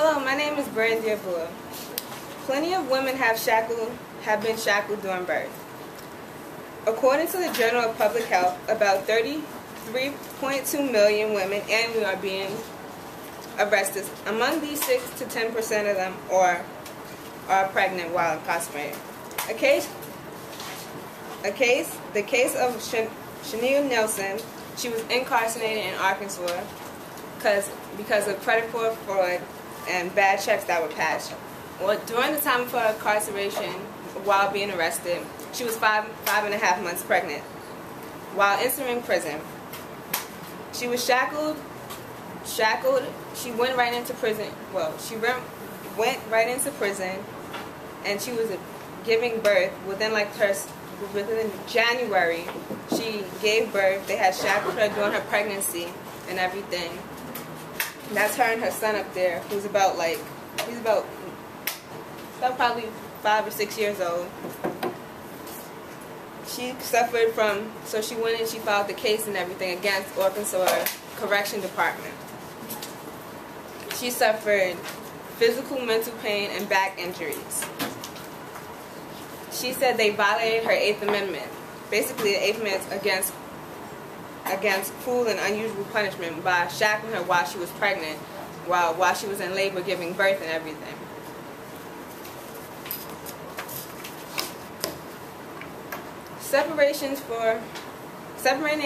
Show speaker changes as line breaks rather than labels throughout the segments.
Hello, my name is spe113-pers-ba. Plenty of women have been shackled during birth. According to the Journal of Public Health, about 33.2 million women annually are being arrested. Among these, 6 to 10% of them are pregnant while incarcerated. The case of Shania Nelson. She was incarcerated in Arkansas because of credit fraud and bad checks that were cashed. Well, during the time of her incarceration, while being arrested, she was 5.5 months pregnant. While entering prison, she was shackled. She went right into prison. Well, she went right into prison, and she was giving birth within January. She gave birth. They had shackled her during her pregnancy and everything. That's her and her son up there, who's about probably 5 or 6 years old. She suffered from, so she went and she filed the case and everything against Arkansas Correction Department. She suffered physical, mental pain, and back injuries. She said they violated her 8th Amendment. Basically, the 8th Amendment is against cruel and unusual punishment by shackling her while she was pregnant, while she was in labor giving birth and everything. Separating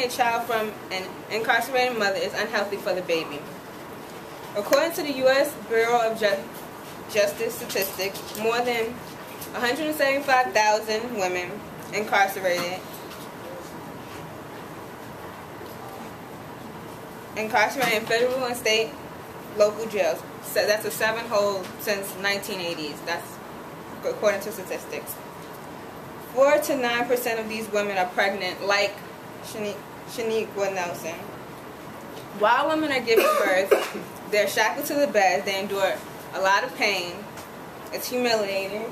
a child from an incarcerated mother is unhealthy for the baby. According to the U.S. Bureau of Justice Statistics, more than 175,000 women incarcerated in federal and state local jails. So that's a 7-hold since 1980s. That's according to statistics. 4 to 9% of these women are pregnant, like Shania Nelson. While women are giving birth, they're shackled to the bed. They endure a lot of pain. It's humiliating.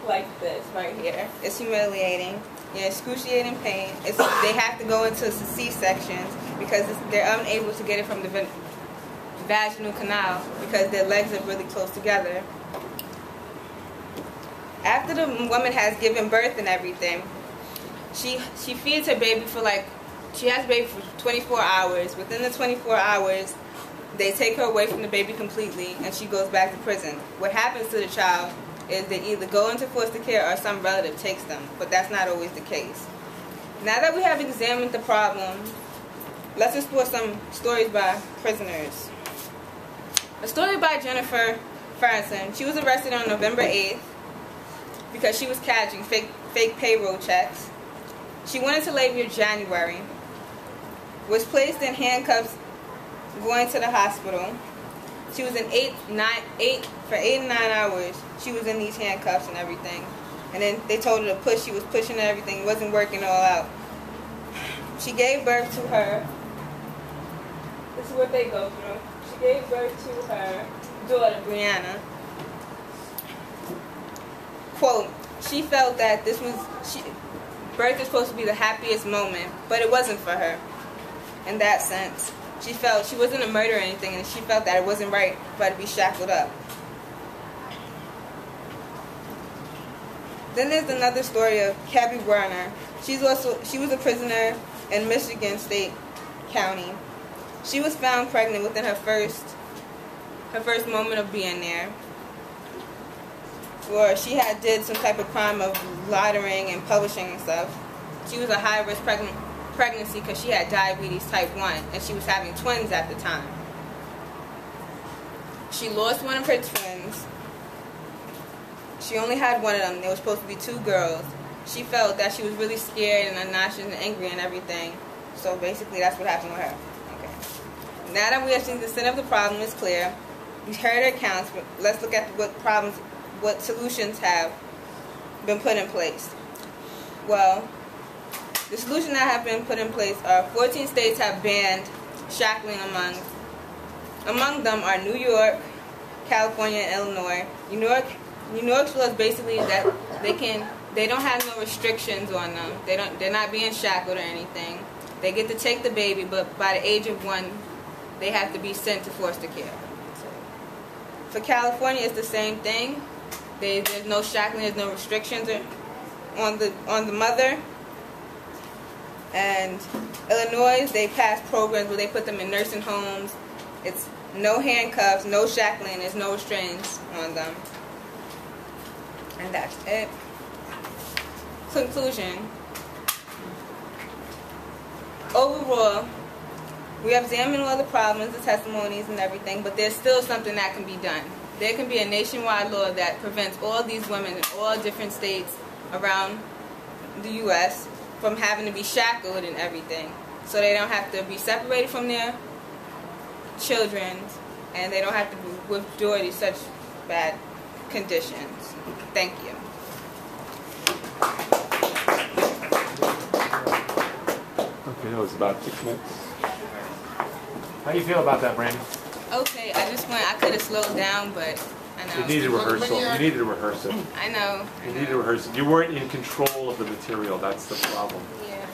Like this right here. It's humiliating. Excruciating pain. They have to go into C-sections because they're unable to get it from the vaginal canal because their legs are really close together. After the woman has given birth and everything, she feeds her baby she has baby for 24 hours. Within the 24 hours, they take her away from the baby completely and she goes back to prison. What happens to the child is they either go into foster care or some relative takes them, but that's not always the case. Now that we have examined the problem, let's explore some stories by prisoners. A story by Jennifer Ferguson. She was arrested on November 8th because she was cashing fake payroll checks. She went into labor in January, was placed in handcuffs going to the hospital. She was in 8 to 9 hours. She was in these handcuffs and everything. And then they told her to push. She was pushing and everything. It wasn't working all out. She gave birth to her. This is what they go through. She gave birth to her daughter, Brianna. Quote, she felt that birth is supposed to be the happiest moment, but it wasn't for her. In that sense, she felt she wasn't a murderer or anything, and she felt that it wasn't right for her to be shackled up. Then there's another story of Cabby Werner. She was a prisoner in Michigan State County. She was found pregnant within her first moment of being there. Or she had did some type of crime of loitering and publishing and stuff. She was a high-risk pregnancy because she had diabetes type 1 and she was having twins at the time. She lost one of her twins. She only had one of them. There was supposed to be 2 girls. She felt that she was really scared and obnoxious and angry and everything. So basically that's what happened with her. Okay. Now that we have seen the extent of the problem is clear, we heard her accounts, but let's look at what solutions have been put in place. Well, the solutions that have been put in place are 14 states have banned shackling. Among them are New York, California, and Illinois. New York's law is basically that they don't have no restrictions on them. They're not being shackled or anything. They get to take the baby, but by the age of 1, they have to be sent to foster care. So. For California, it's the same thing. There's no shackling, there's no restrictions on the mother. And Illinois, they passed programs where they put them in nursing homes. It's no handcuffs, no shackling, there's no restraints on them. And that's it. Conclusion. Overall, we have examined all the problems, the testimonies, and everything, but there's still something that can be done. There can be a nationwide law that prevents all these women in all different states around the U.S. from having to be shackled and everything. So they don't have to be separated from their children, and they don't have to withdraw these such bad conditions. Thank you.
Okay, that was about 6 minutes. How do you feel about that, Brandon?
Okay, I could have slowed down, but I know.
You needed rehearsal. You needed to rehearse it.
I know.
You needed to rehearse it. You weren't in control of the material. That's the problem.
Yeah.